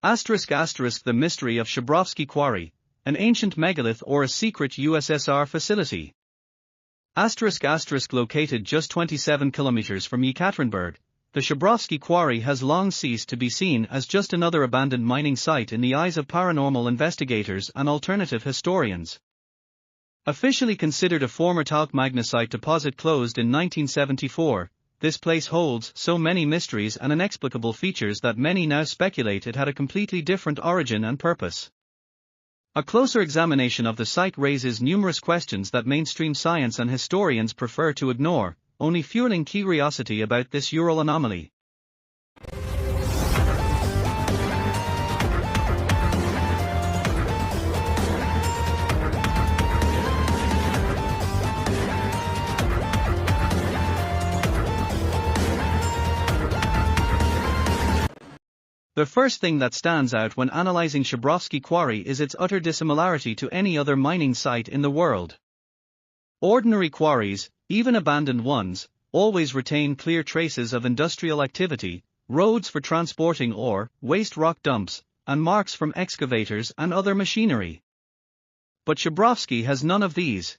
The mystery of Shabrovsky Quarry, an ancient megalith or a secret USSR facility. Located just 27 kilometers from Yekaterinburg, the Shabrovsky Quarry has long ceased to be seen as just another abandoned mining site in the eyes of paranormal investigators and alternative historians. Officially considered a former talc-magnesite deposit closed in 1974, this place holds so many mysteries and inexplicable features that many now speculate it had a completely different origin and purpose. A closer examination of the site raises numerous questions that mainstream science and historians prefer to ignore, only fueling curiosity about this Ural anomaly. The first thing that stands out when analyzing Shabrovsky Quarry is its utter dissimilarity to any other mining site in the world. Ordinary quarries, even abandoned ones, always retain clear traces of industrial activity, roads for transporting ore, waste rock dumps, and marks from excavators and other machinery. But Shabrovsky has none of these.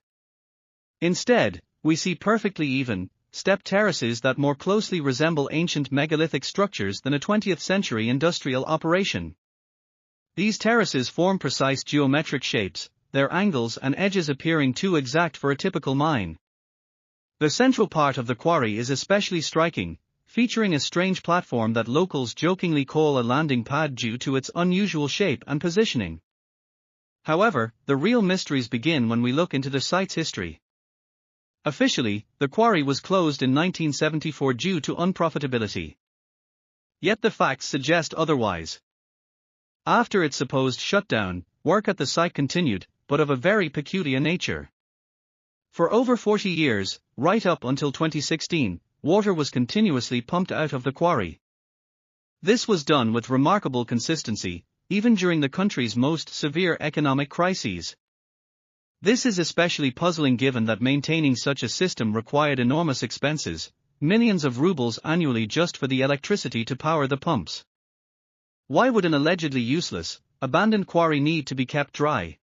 Instead, we see perfectly even, step terraces that more closely resemble ancient megalithic structures than a 20th-century industrial operation. These terraces form precise geometric shapes, their angles and edges appearing too exact for a typical mine. The central part of the quarry is especially striking, featuring a strange platform that locals jokingly call a landing pad due to its unusual shape and positioning. However, the real mysteries begin when we look into the site's history. Officially, the quarry was closed in 1974 due to unprofitability. Yet the facts suggest otherwise. After its supposed shutdown, work at the site continued, but of a very peculiar nature. For over 40 years, right up until 2016, water was continuously pumped out of the quarry. This was done with remarkable consistency, even during the country's most severe economic crises. This is especially puzzling given that maintaining such a system required enormous expenses, millions of rubles annually just for the electricity to power the pumps. Why would an allegedly useless, abandoned quarry need to be kept dry?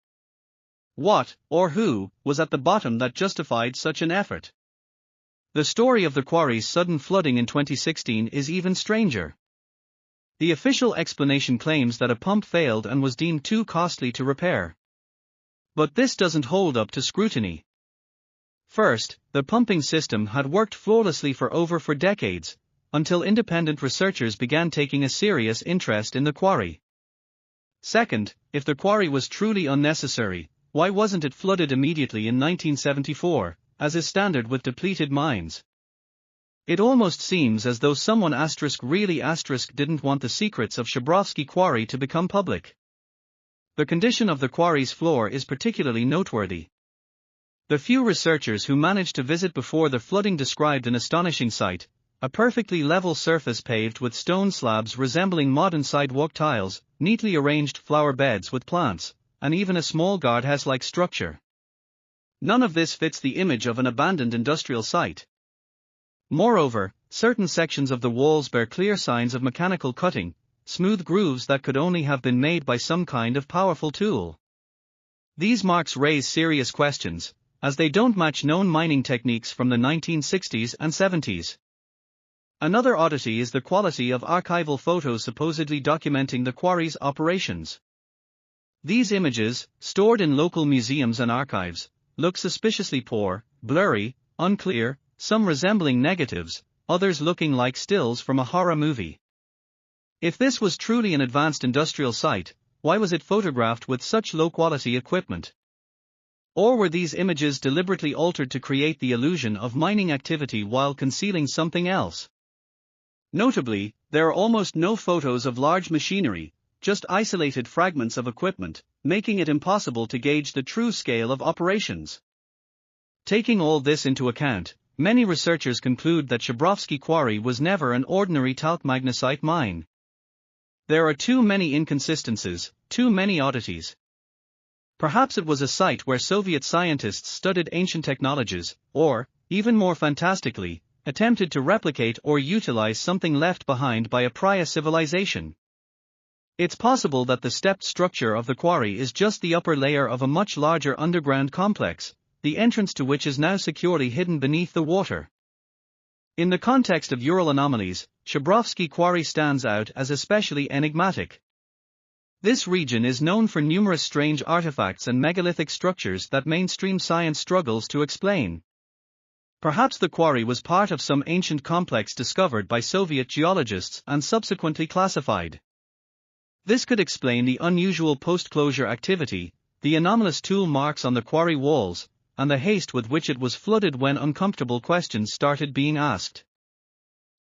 What, or who, was at the bottom that justified such an effort? The story of the quarry's sudden flooding in 2016 is even stranger. The official explanation claims that a pump failed and was deemed too costly to repair. But this doesn't hold up to scrutiny. First, the pumping system had worked flawlessly for decades, until independent researchers began taking a serious interest in the quarry. Second, if the quarry was truly unnecessary, why wasn't it flooded immediately in 1974, as is standard with depleted mines? It almost seems as though someone really didn't want the secrets of Shabrovsky Quarry to become public. The condition of the quarry's floor is particularly noteworthy. The few researchers who managed to visit before the flooding described an astonishing sight: a perfectly level surface paved with stone slabs resembling modern sidewalk tiles, neatly arranged flower beds with plants, and even a small guardhouse-like structure. None of this fits the image of an abandoned industrial site. Moreover, certain sections of the walls bear clear signs of mechanical cutting, smooth grooves that could only have been made by some kind of powerful tool. These marks raise serious questions, as they don't match known mining techniques from the 1960s and 70s. Another oddity is the quality of archival photos supposedly documenting the quarry's operations. These images, stored in local museums and archives, look suspiciously poor, blurry, unclear, some resembling negatives, others looking like stills from a horror movie. If this was truly an advanced industrial site, why was it photographed with such low-quality equipment? Or were these images deliberately altered to create the illusion of mining activity while concealing something else? Notably, there are almost no photos of large machinery, just isolated fragments of equipment, making it impossible to gauge the true scale of operations. Taking all this into account, many researchers conclude that Shabrovsky Quarry was never an ordinary talc-magnesite mine. There are too many inconsistencies, too many oddities. Perhaps it was a site where Soviet scientists studied ancient technologies, or, even more fantastically, attempted to replicate or utilize something left behind by a prior civilization. It's possible that the stepped structure of the quarry is just the upper layer of a much larger underground complex, the entrance to which is now securely hidden beneath the water. In the context of Ural anomalies, Shabrovsky Quarry stands out as especially enigmatic. This region is known for numerous strange artifacts and megalithic structures that mainstream science struggles to explain. Perhaps the quarry was part of some ancient complex discovered by Soviet geologists and subsequently classified. This could explain the unusual post-closure activity, the anomalous tool marks on the quarry walls, and the haste with which it was flooded when uncomfortable questions started being asked.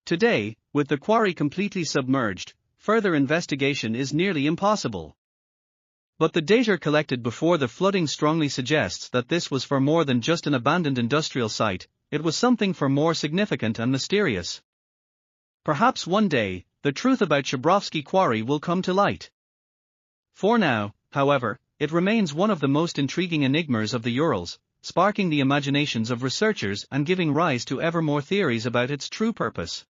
Today, with the quarry completely submerged, further investigation is nearly impossible. But the data collected before the flooding strongly suggests that this was for more than just an abandoned industrial site, it was something far more significant and mysterious. Perhaps one day, the truth about Shabrovsky Quarry will come to light. For now, however, it remains one of the most intriguing enigmas of the Urals, sparking the imaginations of researchers and giving rise to ever more theories about its true purpose.